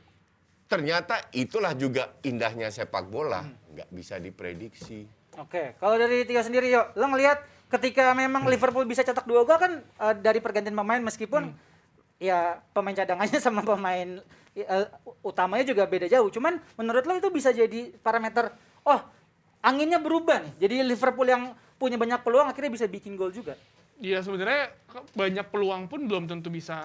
Ternyata itulah juga indahnya sepak bola. Nggak bisa diprediksi. Oke, kalau dari Tio sendiri, yuk, lo ngelihat ketika memang Liverpool bisa cetak 2 gol kan dari pergantian pemain meskipun ya pemain cadangannya sama pemain utamanya juga beda jauh. Cuman menurut lo itu bisa jadi parameter, oh anginnya berubah nih. Jadi Liverpool yang punya banyak peluang akhirnya bisa bikin gol juga. Iya sebenarnya banyak peluang pun belum tentu bisa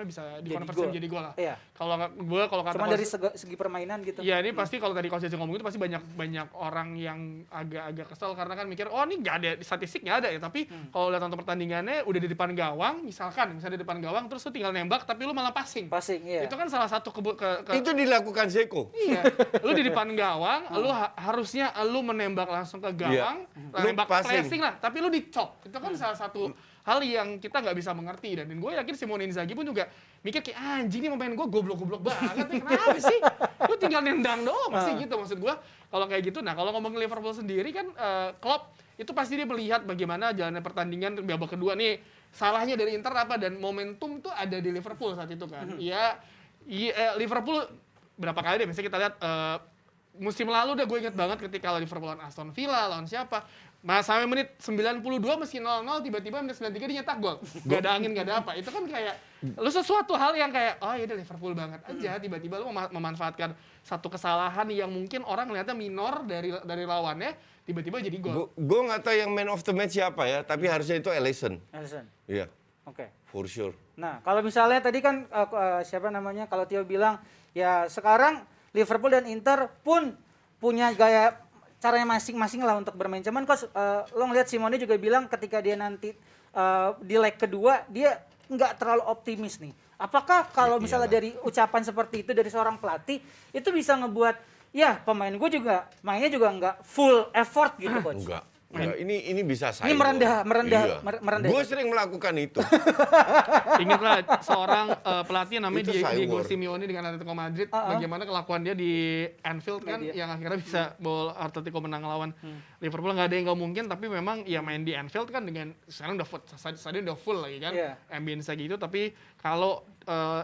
bisa dikonversi menjadi gol lah. Iya. Kalau kata Cuma coach- dari segi permainan gitu. Ya ini pasti kalau tadi Coach Jason ngomong itu pasti banyak orang yang agak kesel karena kan mikir oh ini nggak ada statistik nggak ada ya, tapi kalau lihat nonton pertandingannya udah di depan gawang misalnya di depan gawang terus lu tinggal nembak tapi lu malah passing. Passing, iya. Itu kan salah satu Itu dilakukan Zeko. Iya, lu di depan gawang, lu harusnya lu menembak langsung ke gawang, Lu nembak passing. pressing lah, tapi lu dicop. Itu kan salah satu hal yang kita nggak bisa mengerti dan gue yakin Simone Inzaghi pun juga mikir kayak anjing nih pemain gue goblok-goblok banget nih, kenapa sih? Lu tinggal nendang doang pasti gitu maksud gue. Kalau kayak gitu, nah kalau ngomongin Liverpool sendiri kan Klopp itu pasti dia melihat bagaimana jalannya pertandingan babak kedua nih. Salahnya dari Inter apa dan momentum tuh ada di Liverpool saat itu kan. Liverpool berapa kali deh misalnya kita lihat musim lalu udah gue inget banget ketika Liverpool lawan Aston Villa, lawan siapa. Sampai menit 92 meski 0-0 tiba-tiba menit 93 dia nyetak gol. Gak ada angin, gak ada apa. Itu kan kayak lu sesuatu hal yang kayak oh ya udah Liverpool banget aja tiba-tiba lu memanfaatkan satu kesalahan yang mungkin orang ngeliatnya minor dari lawannya tiba-tiba jadi gol. Gue nggak tahu yang man of the match siapa ya, tapi harusnya itu Alisson. Alisson. Iya, Oke. for sure. Nah, kalau misalnya tadi kan siapa namanya kalau Tio bilang ya sekarang Liverpool dan Inter pun punya gaya caranya masing-masing lah untuk bermain. Cuman lo ngeliat Simone juga bilang ketika dia nanti di leg kedua dia nggak terlalu optimis nih. Apakah kalau misalnya dari ucapan seperti itu dari seorang pelatih itu bisa ngebuat ya pemain gue juga mainnya juga nggak full effort gitu coach? Enggak. Ini bisa saya. Ini merendah. Gue sering melakukan itu. Ingatlah seorang pelatih namanya Itu Diego Cywar. Simeone dengan Atletico Madrid, bagaimana kelakuan dia di Anfield kan yang akhirnya bisa bawa Atletico menang lawan Liverpool. Nggak ada yang nggak mungkin, tapi memang ya main di Anfield kan dengan sekarang udah full, stadion udah full lagi kan, ambience gitu. Tapi kalau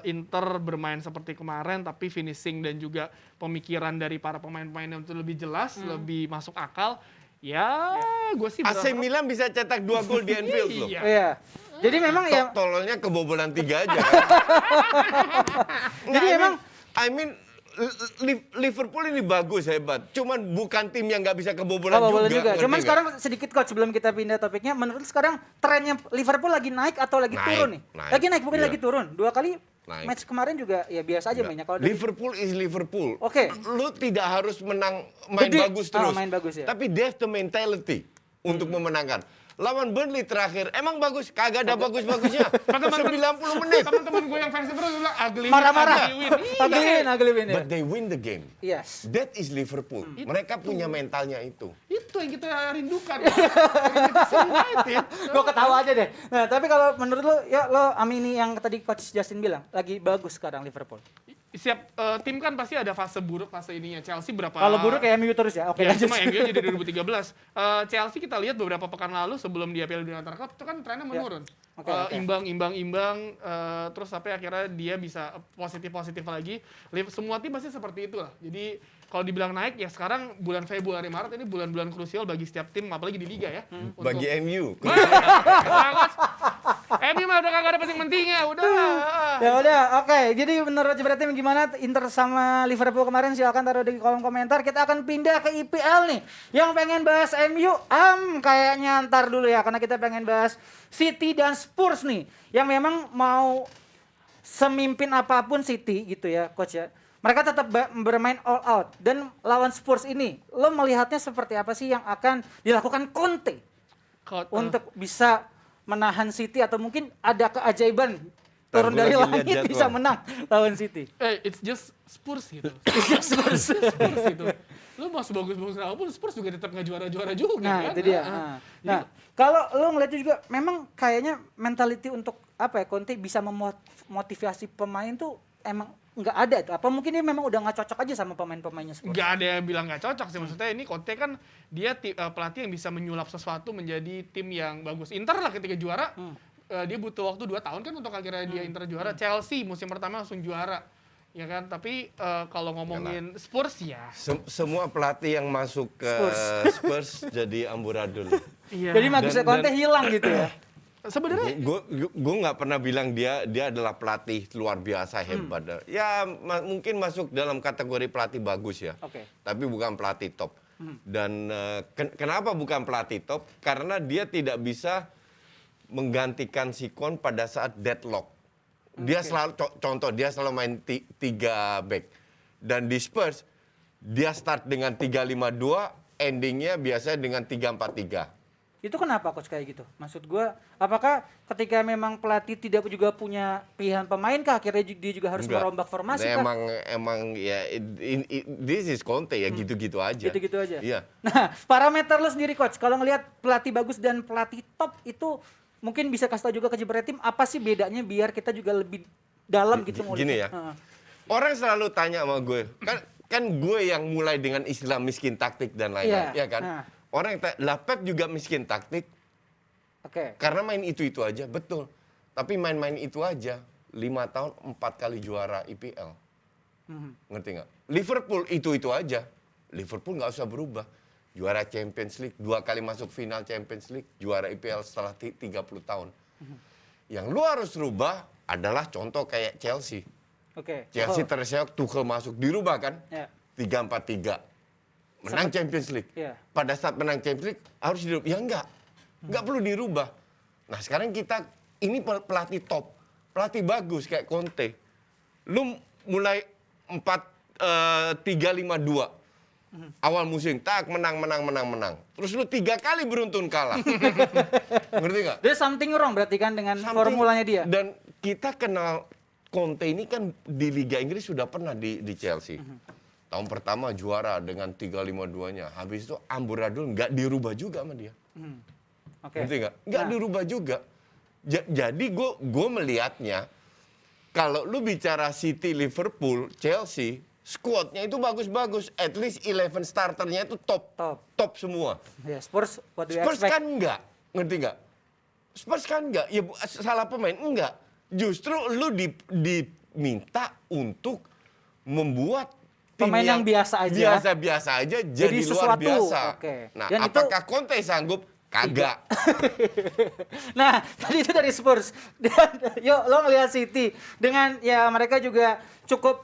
Inter bermain seperti kemarin, tapi finishing dan juga pemikiran dari para pemain-pemainnya itu lebih jelas, lebih masuk akal. Ya, gue sih AC Milan bisa cetak 2 gol di Anfield loh. Iya. Iya. Jadi memang ya Tololnya kebobolan 3 aja. Jadi emang Liverpool ini bagus, hebat. Cuman bukan tim yang nggak bisa kebobolan bola juga. juga. Cuman ngerti nggak? sekarang sedikit coach sebelum kita pindah topiknya, menurut sekarang trennya Liverpool lagi naik atau lagi Naik, turun nih? naik. Lagi naik bukan Iya. lagi turun. 2 kali Naik. match kemarin juga ya biasa aja mainnya. Kalau dari- Liverpool is Liverpool. Oke. Lu tidak harus menang main Gede. bagus terus. Main bagus ya. Tapi they have the mentality untuk memenangkan. Lawan Burnley terakhir emang bagus, kagak ada bagus-bagusnya. 90 menit. Teman-teman gue yang fans Liverpool bilang ugly win, Marah-marah. ugly win. Iya. Ugly win ya. But they win the game. Yes. That is Liverpool. Mereka punya mentalnya itu. Itu yang kita rindukan. Manchester United. Gue ketawa aja deh. Nah, tapi kalau menurut lo, ya lo amini yang tadi coach Justin bilang, lagi bagus sekarang Liverpool. Setiap tim kan pasti ada fase buruk, fase ininya. Chelsea berapa? Kalau buruk kayak MU terus ya. Oke, Ya, lanjut. cuma MU jadi 2013. Chelsea kita lihat beberapa pekan lalu sebelum dia Piala Dunia Antar Klub itu kan trennya menurun. Oke. Imbang, terus sampai akhirnya dia bisa positif lagi. Semua tim pasti seperti itulah. Jadi kalau dibilang naik ya sekarang bulan Februari Maret ini bulan-bulan krusial bagi setiap tim apalagi di liga ya. Bagi MU. MU mah udah kagak ada penting-pentingnya, udah. Ya udah, oke. Jadi menurut Jebret Tim gimana Inter sama Liverpool kemarin? Silakan taruh di kolom komentar. Kita akan pindah ke IPL nih. Yang pengen bahas MU, kayaknya ntar dulu ya, karena kita pengen bahas City dan Spurs nih, yang memang mau semimpin apapun City gitu ya, coach ya. Mereka tetap bermain all out dan lawan Spurs ini, lo melihatnya seperti apa sih yang akan dilakukan Conte untuk bisa menahan City atau mungkin ada keajaiban turun Gua dari lagi lihat langit bisa jadwal. menang lawan City. It's just Spurs gitu. Spurs. Spurs gitu. lu mau sebagus-bagus apapun Spurs juga tetap nggak juara-juara juga Nah, kan. itu dia. Nah, kalau lo ngeliatnya juga memang kayaknya mentality untuk apa ya, Conte bisa memotivasi pemain tuh emang nggak ada tuh. Apa mungkin dia memang udah nggak cocok aja sama pemain-pemainnya Spurs? Nggak ada yang bilang nggak cocok sih, maksudnya ini Conte kan dia pelatih yang bisa menyulap sesuatu menjadi tim yang bagus. Inter lah ketika juara, dia butuh waktu 2 tahun kan untuk akhirnya dia Inter juara. Chelsea musim pertama langsung juara, ya kan. Tapi kalau ngomongin Spurs ya, Semua pelatih yang masuk ke Spurs jadi amburadul. iya. Jadi magusnya Conte hilang gitu ya. Sebenarnya Gue nggak pernah bilang dia adalah pelatih luar biasa hebat. Ya mungkin masuk dalam kategori pelatih bagus ya. Oke. Tapi bukan pelatih top. Dan kenapa bukan pelatih top? Karena dia tidak bisa menggantikan Sikon pada saat deadlock. Dia selalu contoh dia selalu main 3 back. Dan di Spurs dia start dengan 3-5-2, endingnya biasanya dengan 3-4-3. Itu kenapa coach kayak gitu? Maksud gue, apakah ketika memang pelatih tidak juga punya pilihan pemain kah? Akhirnya dia juga harus Enggak. merombak formasi kah? Emang ya this is Conte ya gitu-gitu aja. Gitu-gitu aja. Iya. Nah, parameter lo sendiri coach, kalau ngelihat pelatih bagus dan pelatih top itu mungkin bisa kasih tau juga ke Jebret Tim apa sih bedanya biar kita juga lebih dalam gitu Gini ya. Orang selalu tanya sama gue, kan gue yang mulai dengan istilah miskin taktik dan lain-lain, Iya. ya kan? Orang yang tanya, lah Pep juga miskin taktik Oke. karena main itu aja, betul. Tapi main-main itu aja, 5 tahun 4 kali juara IPL. Ngerti nggak? Liverpool itu aja. Liverpool nggak usah berubah. Juara Champions League, 2 kali masuk final Champions League, juara IPL setelah 30 tahun. Yang lu harus rubah adalah contoh kayak Chelsea. Oke. Chelsea terseok, Tuchel masuk, dirubah kan? Ya. 3-4-3. Menang Champions League. Iya. Pada saat menang Champions League harus dirubah. Ya enggak perlu dirubah. Nah sekarang kita, ini pelatih top, pelatih bagus kayak Conte. Lu mulai 4-3-5-2. Awal musim, menang. Terus lu 3 kali beruntun kalah. Ngerti nggak? There's something wrong berarti kan dengan formulanya dia. Dan kita kenal Conte ini kan di Liga Inggris sudah pernah di Chelsea. Tahun pertama juara dengan 3-5-2-nya. Habis itu amburadul nggak dirubah juga sama dia. Oke. Ngerti nggak? Nggak dirubah juga. Jadi gue melihatnya, kalau lu bicara City, Liverpool, Chelsea, squadnya itu bagus-bagus. At least 11 starternya itu top semua. Ya, Spurs what do you Spurs expect? kan enggak, ngerti nggak? Spurs kan enggak, ya salah pemain, enggak. Justru lu diminta untuk membuat tim Pemain yang biasa aja. Biasa aja jadi luar sesuatu. biasa. Oke. Nah, Dan apakah Conte sanggup? Kagak. Nah, tadi itu dari Spurs. Dan yuk lo ngelihat City dengan ya mereka juga cukup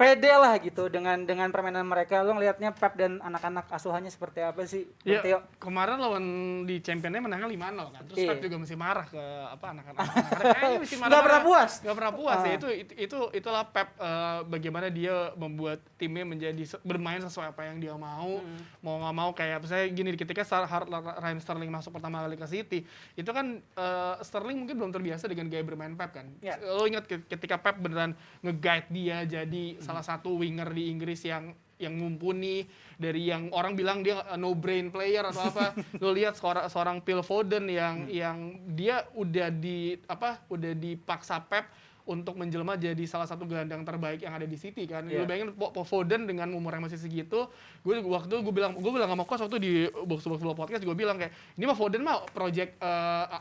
pede lah gitu dengan permainan mereka. Lo ngelihatnya Pep dan anak-anak asuhannya seperti apa sih? ya, Theo? kemarin lawan di Championnya menangnya 5-0 kan. Terus Iya. Pep juga mesti marah ke anak-anak. Kayaknya mesti marah. Nggak pernah puas? Nggak pernah puas ya. Itulah Pep bagaimana dia membuat timnya menjadi bermain sesuai apa yang dia mau. Mau nggak mau kayak misalnya gini, ketika Raheem Sterling masuk pertama kali ke City, itu kan Sterling mungkin belum terbiasa dengan gaya bermain Pep kan. Ya. Lo ingat ketika Pep beneran nge-guide dia jadi salah satu winger di Inggris yang mumpuni, dari yang orang bilang dia no brain player atau apa. Lo lihat seorang Phil Foden yang dia udah dipaksa Pep untuk menjelma jadi salah satu gelandang terbaik yang ada di City kan. Yeah. Lo bayangin Foden dengan umur yang masih segitu, gue bilang sama coach waktu di Box to Box Podcast, gue bilang kayak ini mah Foden mah project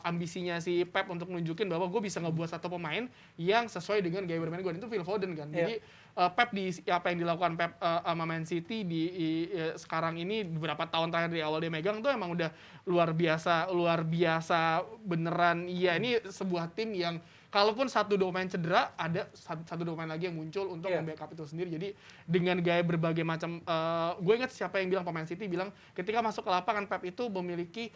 ambisinya si Pep untuk nunjukin bahwa gue bisa ngebuat satu pemain yang sesuai dengan gaya bermain gue. Itu Phil Foden kan. Yeah. Jadi Pep apa yang dilakukan Pep sama Man City sekarang ini beberapa tahun terakhir di awal dia megang tuh emang udah luar biasa beneran. Iya, ini sebuah tim yang kalaupun 1-2 pemain cedera, ada 1-2 pemain lagi yang muncul untuk membackup itu sendiri. Jadi dengan gaya berbagai macam, gue ingat siapa yang bilang, pemain City bilang ketika masuk ke lapangan Pep itu memiliki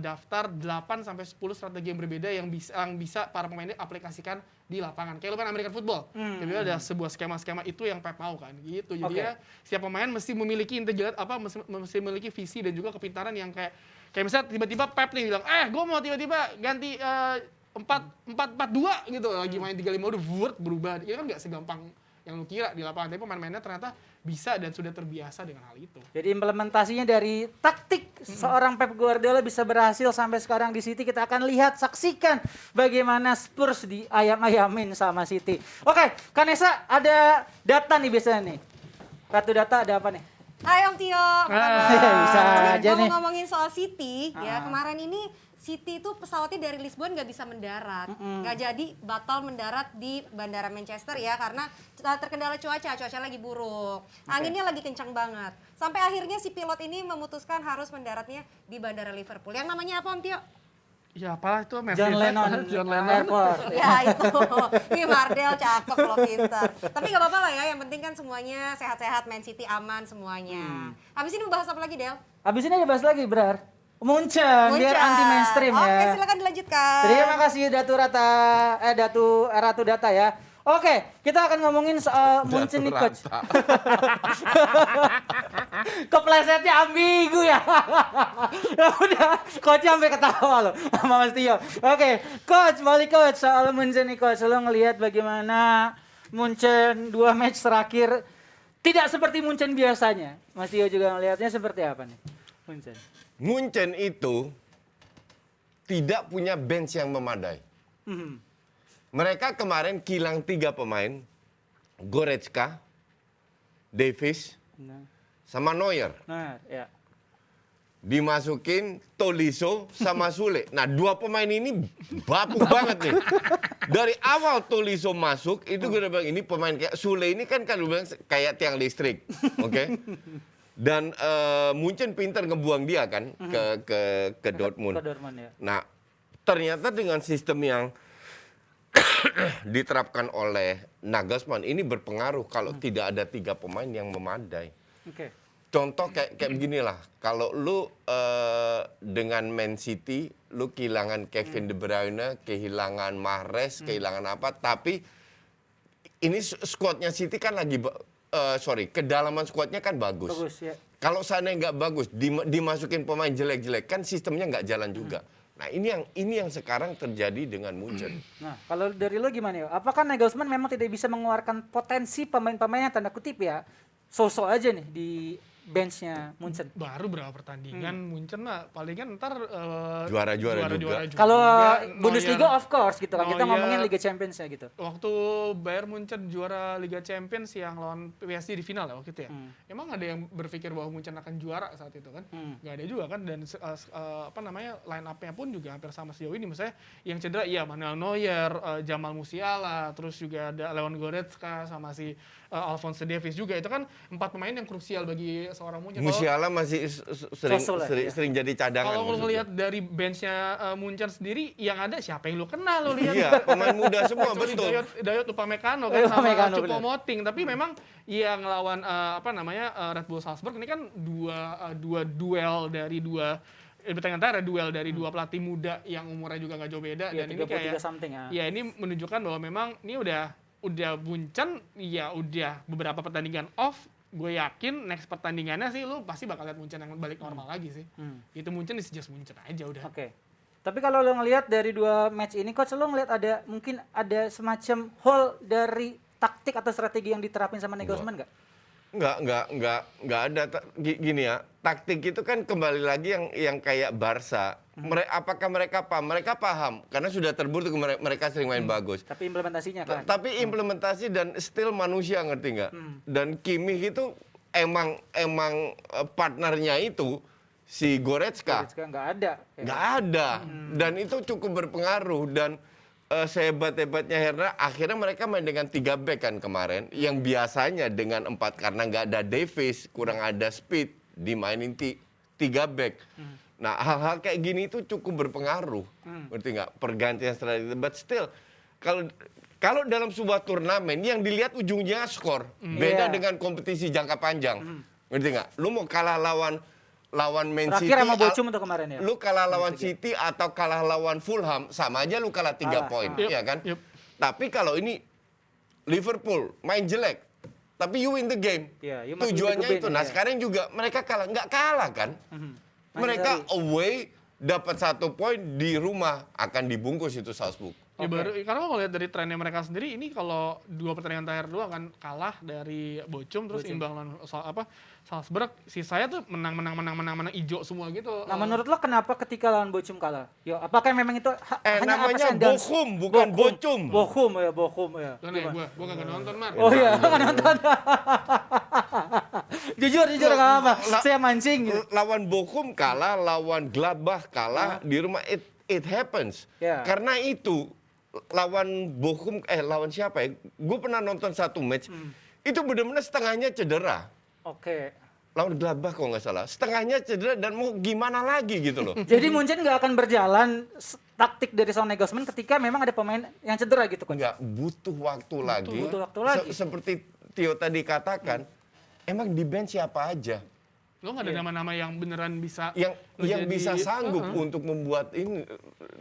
daftar 8-10 strategi yang berbeda yang bisa para pemainnya aplikasikan di lapangan. Kayak lo main American Football. Jadi ada sebuah skema-skema itu yang Pep mau kan. Gitu. Jadi ya setiap pemain mesti memiliki mesti memiliki visi dan juga kepintaran yang kayak misalnya tiba-tiba Pep nih bilang, gue mau tiba-tiba ganti 4-4-2 gitu, lagi main 3-5 udah berubah. Itu kan nggak segampang yang lu kira di lapangan. Tapi pemain-pemainnya ternyata bisa dan sudah terbiasa dengan hal itu. Jadi implementasinya dari taktik seorang Pep Guardiola bisa berhasil sampai sekarang di City. Kita akan lihat, saksikan bagaimana Spurs diayam-ayamin sama City. Oke, Kanesa ada data nih biasanya nih. Ratu data ada apa nih? Hai Om Tio, apa kabar? Bisa aja nih. Ngomongin soal City, ya kemarin ini City itu pesawatnya dari Lisbon nggak bisa mendarat, nggak jadi batal mendarat di Bandara Manchester ya karena terkendala cuaca lagi buruk, anginnya lagi kencang banget. Sampai akhirnya si pilot ini memutuskan harus mendaratnya di Bandara Liverpool. Yang namanya apa Om Tio? Ya apalah itu John Lennon, John Lennon. Airport. Ya itu, ini Mardel cakep loh pintar. Tapi nggak apa-apa lah ya, yang penting kan semuanya sehat-sehat, Man City aman semuanya. Habis ini mau bahas apa lagi Del? Habis ini ada bahas lagi, Brar. Munchen, biar anti mainstream ya. Oke, silakan dilanjutkan. Terima kasih Ratu Data ya. Oke, kita akan ngomongin soal Munchen nih coach. Keplesetnya ambigu ya. Ya udah, coach sampai ketawa loh sama Mas Tio. Oke, coach, balik coach soal Munchen nih coach. Lo ngelihat bagaimana Munchen 2 match terakhir tidak seperti Munchen biasanya. Mas Tio juga ngelihatnya seperti apa nih Munchen? Munchen itu tidak punya bench yang memadai. Mereka kemarin kilang 3 pemain, Goretzka, Davies, sama Neuer. Nah, ya. Dimasukin Tolisso sama Sule. Nah, 2 pemain ini bapu banget nih. Dari awal Tolisso masuk, itu gue udah bilang, ini pemain kayak Sule ini kan gue bilang kayak tiang listrik. Oke? Dan Munchen pintar ngebuang dia kan ke Dortmund. Ke Dortmund ya. Nah, ternyata dengan sistem yang diterapkan oleh Nagelsmann ini berpengaruh kalau tidak ada 3 pemain yang memadai. Oke. Contoh kayak beginilah, kalau lu dengan Man City, lu kehilangan Kevin De Bruyne, kehilangan Mahrez, kehilangan apa, tapi ini skuadnya City kan lagi, kedalaman skuadnya kan bagus. Bagus ya. Kalau seandainya nggak bagus, dimasukin pemain jelek-jelek, kan sistemnya nggak jalan juga. Nah ini yang sekarang terjadi dengan Munchen. Nah, kalau dari lo gimana ya? Apakah Nagelsmann memang tidak bisa mengeluarkan potensi pemain-pemain yang tanda kutip ya sosok aja nih di benchnya Munchen? Baru berapa pertandingan Munchen mah palingan ntar Juara-juara juga. Kalau Neuer, Bundesliga of course gitu kan, kita Neuer. ngomongin Liga Champions ya gitu. Waktu Bayern Munchen juara Liga Champions yang lawan PSG di final ya waktu itu ya. Emang ada yang berpikir bahwa Munchen akan juara saat itu kan? Nggak ada juga kan, dan line up-nya pun juga hampir sama sejauh ini. Misalnya yang cedera iya Manuel Neuer, Jamal Musiala, terus juga ada Leon Goretzka sama si Alphonso Davies juga. Itu kan 4 pemain yang krusial bagi seorang Munchen. Musiala masih sering jadi cadangan. Kalau maksudnya. ngelihat dari benchnya Munchen sendiri, yang ada siapa yang lu kenal lo lihat? Iya, pemain muda semua, betul. Dayot Upamecano kan sama Upamecano, Choupo-Moting, tapi memang yang ngelawan Red Bull Salzburg ini kan dua duel dari dua pelatih muda yang umurnya juga nggak jauh beda, Ya, dan ini kayak something ya. ya ini menunjukkan bahwa memang ini udah Munchen ya udah beberapa pertandingan off. Gue yakin next pertandingannya sih lu pasti bakal lihat Munchen yang balik normal lagi sih. Itu Munchen just Munchen aja udah. Oke. Tapi kalau lo ngelihat dari 2 match ini, coach, lo ngelihat mungkin ada semacam hole dari taktik atau strategi yang diterapin sama Nagelsmann nggak? Nggak ada. Gini ya, taktik itu kan kembali lagi yang kayak Barca. Apakah mereka paham? Mereka paham karena sudah terbukti mereka sering main bagus. Tapi implementasinya kan? Tapi implementasi dan still manusia, ngerti nggak? Dan Kimmich itu emang partnernya itu si Goretzka. Nggak ada. Ya. Nggak ada. Dan itu cukup berpengaruh. Dan sehebat-hebatnya Herna, akhirnya mereka main dengan 3 back kan kemarin. Yang biasanya dengan 4 karena nggak ada Davies, kurang ada speed, dimainin 3 back. Nah, hal-hal kayak gini itu cukup berpengaruh. Ngerti nggak? Pergantian strategi. But still, kalau dalam sebuah turnamen yang dilihat ujungnya skor. Beda dengan kompetisi jangka panjang. Ngerti nggak? Lu mau kalah lawan Man City. Terakhir sama Bochum untuk kemarin ya. Lu kalah lawan City atau kalah lawan Fulham, sama aja lu kalah 3 poin, ya kan? Tapi kalau ini Liverpool main jelek, tapi you win the game. Yeah, you must Tujuannya win the itu. game, Nah, ya. sekarang juga mereka nggak kalah kan? Mereka away dapat 1 poin, di rumah akan dibungkus itu Salzburg. Ya Oke. baru, karena kalau lihat dari trennya mereka sendiri, ini kalau 2 pertandingan terakhir dua kan kalah dari Bochum, terus imbang lawan Salzburg, sisanya tuh menang ijo semua gitu. Nah, menurut lo kenapa ketika lawan Bochum kalah? Yo, apakah memang itu hanya ups namanya and downs? Bochum, bukan Bochum. Bochum ya. Tuh nih, gua kagak nonton, Mar. Oh iya, kan nonton. jujur nggak apa. Saya mancing gitu. Lawan Bochum kalah, lawan Gladbach kalah di rumah, it happens. Ya. Karena itu lawan Bochum, lawan siapa ya? Gue pernah nonton satu match, itu benar-benar setengahnya cedera. Oke. Lawan Gladbach kalau nggak salah, setengahnya cedera dan mau gimana lagi gitu loh. Jadi Munchen nggak akan berjalan taktik dari Son Nagelsmann ketika memang ada pemain yang cedera gitu, Coach. Nggak butuh waktu lagi. butuh waktu lagi. Seperti Tio tadi katakan, emang di bench siapa aja Lo nggak ada nama-nama yang beneran bisa yang menjadi- bisa sanggup untuk membuat ini.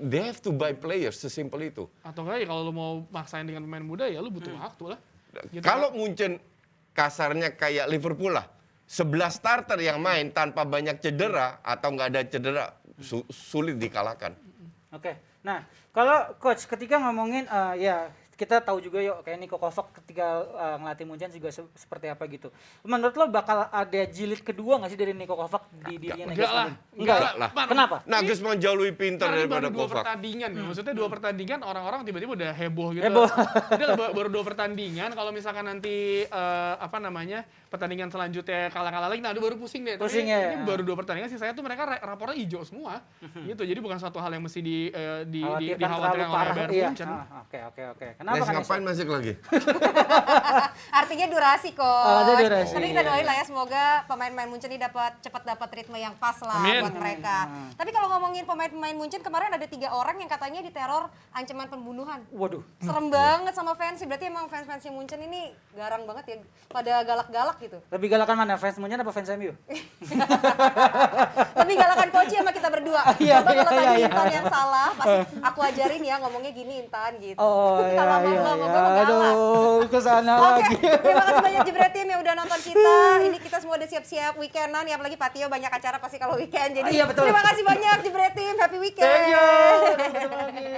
They have to buy players, sesimpel itu. atau enggak ya kalau lo mau maksain dengan pemain muda ya lo butuh waktu lah. Gitu. Kalau Munchen kasarnya kayak Liverpool lah, 11 starter yang main tanpa banyak cedera atau nggak ada cedera, sulit dikalahkan. Oke. Nah, kalau coach ketika ngomongin ya kita tahu juga yuk kayak Niko Kovac ketika ngelatih Munchen juga seperti apa gitu. Menurut lo bakal ada jilid kedua nggak sih dari Niko Kovac di dirinya Enggak lah. Nagelsmann? Enggak lah. Mar, Kenapa? Nagelsmann jauh lebih pintar Karena ini daripada baru 2 Kovac. pertandingan, maksudnya 2 pertandingan orang-orang tiba-tiba udah heboh gitu. Heboh. Dia baru 2 pertandingan, kalau misalkan nanti pertandingan selanjutnya kalah-kalah lagi, nah itu baru pusing deh. Tapi Pusing ya. ini baru 2 pertandingan sih, saya tuh mereka rapornya hijau semua, gitu. Jadi bukan suatu hal yang mesti Khawatirkan terlalu dikhawatirkan oleh parah. Bayern Iya. Munchen. Oke. Kenapa Nes kan? ngapain masuk lagi? Artinya durasi kok. ada durasi. Tapi kita doain lah ya semoga pemain-pemain Munchen ini cepat dapat ritme yang pas lah Amin. buat mereka. Tapi kalau ngomongin pemain-pemain Munchen kemarin ada 3 orang yang katanya diteror ancaman pembunuhan. Waduh. Serem banget sama fans. Berarti emang fans-fans si Munchen ini garang banget ya, pada galak-galak gitu. Lebih galakan mana? Fans Munchen apa fans MU? Lebih galakan Koci sama kita berdua. Iya, Coba kalau iya, tadi iya. Intan yang salah, pasti aku ajarin ya ngomongnya gini Intan gitu. Oh Kalau iya. ngomong gue galak. Aduh, kesana Oke, lagi. terima kasih banyak Jebret Tim yang udah nonton kita. Ini kita semua udah siap-siap weekendan ya, apalagi Pak Tio banyak acara pasti kalau weekend. Jadi Iya, betul. terima kasih banyak Jebret Tim, happy weekend. Thank you. Sampai ketemu lagi.